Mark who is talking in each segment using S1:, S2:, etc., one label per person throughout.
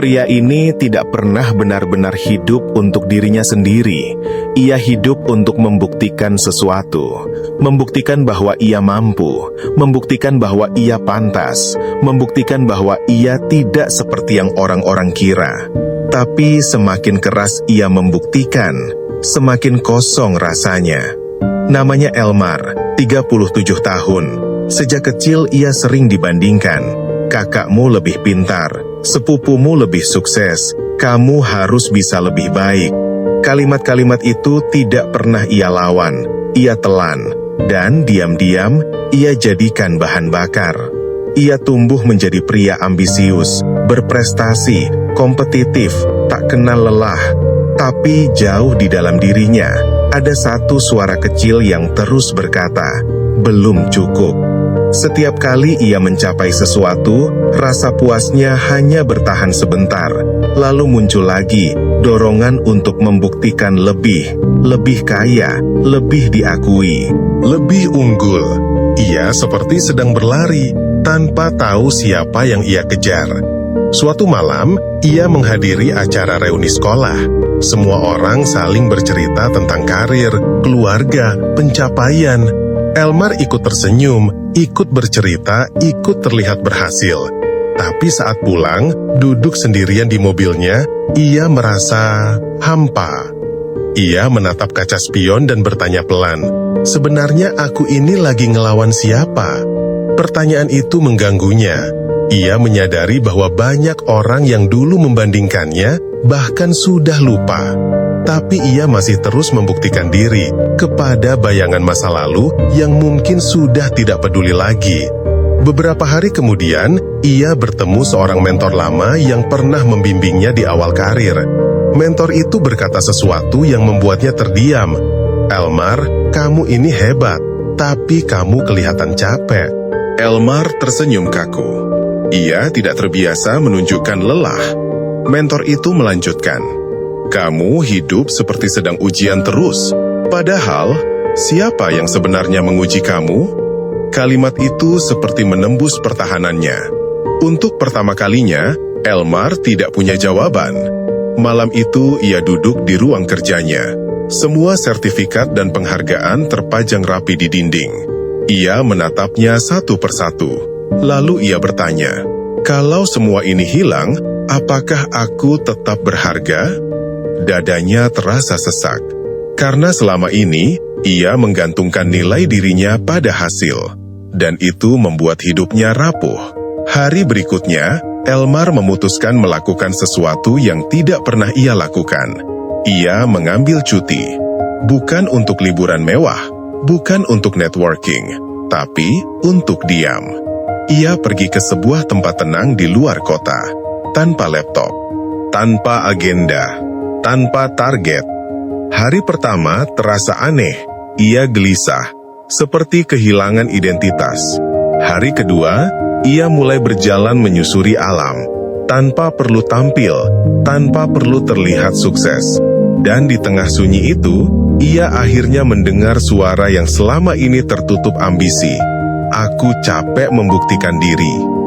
S1: Pria ini tidak pernah benar-benar hidup untuk dirinya sendiri. Ia hidup untuk membuktikan sesuatu, membuktikan bahwa ia mampu, membuktikan bahwa ia pantas, membuktikan bahwa ia tidak seperti yang orang-orang kira. Tapi semakin keras ia membuktikan, semakin kosong rasanya. Namanya Elmar, 37 tahun. Sejak kecil ia sering dibandingkan. Kakakmu lebih pintar, sepupumu lebih sukses, kamu harus bisa lebih baik. Kalimat-kalimat itu tidak pernah ia lawan, ia telan, dan diam-diam ia jadikan bahan bakar. Ia tumbuh menjadi pria ambisius, berprestasi, kompetitif, tak kenal lelah. Tapi jauh di dalam dirinya, ada satu suara kecil yang terus berkata, belum cukup. Setiap kali ia mencapai sesuatu, rasa puasnya hanya bertahan sebentar. Lalu muncul lagi dorongan untuk membuktikan lebih kaya, lebih diakui, lebih unggul. Ia seperti sedang berlari, tanpa tahu siapa yang ia kejar. Suatu malam, ia menghadiri acara reuni sekolah. Semua orang saling bercerita tentang karir, keluarga, pencapaian. Elmar ikut tersenyum, ikut bercerita, ikut terlihat berhasil. Tapi saat pulang, duduk sendirian di mobilnya, ia merasa hampa. Ia menatap kaca spion dan bertanya pelan, sebenarnya aku ini lagi ngelawan siapa? Pertanyaan itu mengganggunya. Ia menyadari bahwa banyak orang yang dulu membandingkannya, bahkan sudah lupa. Tapi ia masih terus membuktikan diri kepada bayangan masa lalu yang mungkin sudah tidak peduli lagi. Beberapa hari kemudian, ia bertemu seorang mentor lama yang pernah membimbingnya di awal karir. Mentor itu berkata sesuatu yang membuatnya terdiam. Elmar, kamu ini hebat, tapi kamu kelihatan capek. Elmar tersenyum kaku. Ia tidak terbiasa menunjukkan lelah. Mentor itu melanjutkan, kamu hidup seperti sedang ujian terus. Padahal, siapa yang sebenarnya menguji kamu? Kalimat itu seperti menembus pertahanannya. Untuk pertama kalinya, Elmar tidak punya jawaban. Malam itu ia duduk di ruang kerjanya. Semua sertifikat dan penghargaan terpajang rapi di dinding. Ia menatapnya satu persatu. Lalu ia bertanya, kalau semua ini hilang, apakah aku tetap berharga? Dadanya terasa sesak, karena selama ini ia menggantungkan nilai dirinya pada hasil, dan itu membuat hidupnya rapuh. Hari berikutnya, Elmar memutuskan melakukan sesuatu yang tidak pernah ia lakukan. Ia mengambil cuti, bukan untuk liburan mewah, bukan untuk networking, tapi untuk diam. Ia pergi ke sebuah tempat tenang di luar kota, tanpa laptop, tanpa agenda, tanpa target. Hari pertama terasa aneh, ia gelisah, seperti kehilangan identitas. Hari kedua, ia mulai berjalan menyusuri alam, tanpa perlu tampil, tanpa perlu terlihat sukses. Dan di tengah sunyi itu, ia akhirnya mendengar suara yang selama ini tertutup ambisi. Aku capek membuktikan diri.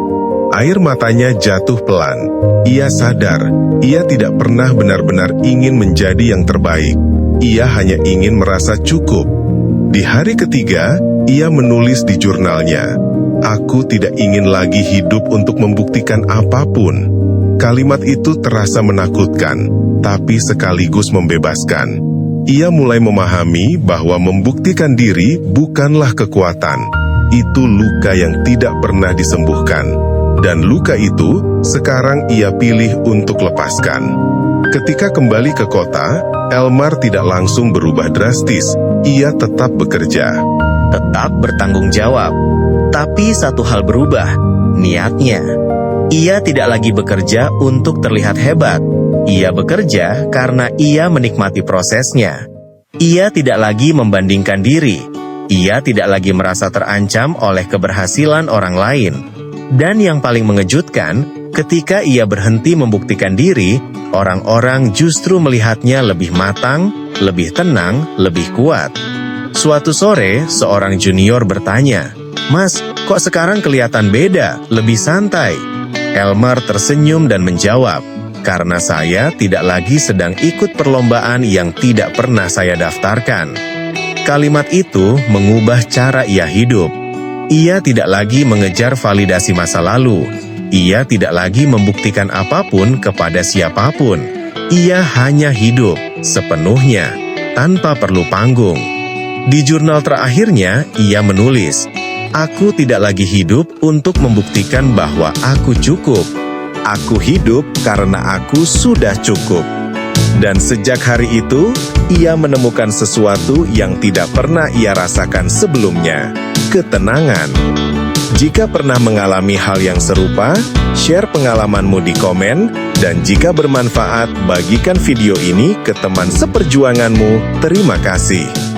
S1: Air matanya jatuh pelan. Ia sadar, ia tidak pernah benar-benar ingin menjadi yang terbaik. Ia hanya ingin merasa cukup. Di hari ketiga, ia menulis di jurnalnya, aku tidak ingin lagi hidup untuk membuktikan apapun. Kalimat itu terasa menakutkan, tapi sekaligus membebaskan. Ia mulai memahami bahwa membuktikan diri bukanlah kekuatan. Itu luka yang tidak pernah disembuhkan. Dan luka itu sekarang ia pilih untuk lepaskan. Ketika kembali ke kota, Elmar tidak langsung berubah drastis. Ia tetap bekerja,
S2: tetap bertanggung jawab. Tapi satu hal berubah, niatnya. Ia tidak lagi bekerja untuk terlihat hebat. Ia bekerja karena ia menikmati prosesnya. Ia tidak lagi membandingkan diri. Ia tidak lagi merasa terancam oleh keberhasilan orang lain. Dan yang paling mengejutkan, ketika ia berhenti membuktikan diri, orang-orang justru melihatnya lebih matang, lebih tenang, lebih kuat. Suatu sore, seorang junior bertanya, "Mas, kok sekarang kelihatan beda, lebih santai?" Elmar tersenyum dan menjawab, karena saya tidak lagi sedang ikut perlombaan yang tidak pernah saya daftarkan. Kalimat itu mengubah cara ia hidup. Ia tidak lagi mengejar validasi masa lalu. Ia tidak lagi membuktikan apapun kepada siapapun. Ia hanya hidup sepenuhnya, tanpa perlu panggung. Di jurnal terakhirnya, ia menulis, "Aku tidak lagi hidup untuk membuktikan bahwa aku cukup. Aku hidup karena aku sudah cukup." Dan sejak hari itu, ia menemukan sesuatu yang tidak pernah ia rasakan sebelumnya, ketenangan. Jika pernah mengalami hal yang serupa, share pengalamanmu di komen, dan jika bermanfaat, bagikan video ini ke teman seperjuanganmu. Terima kasih.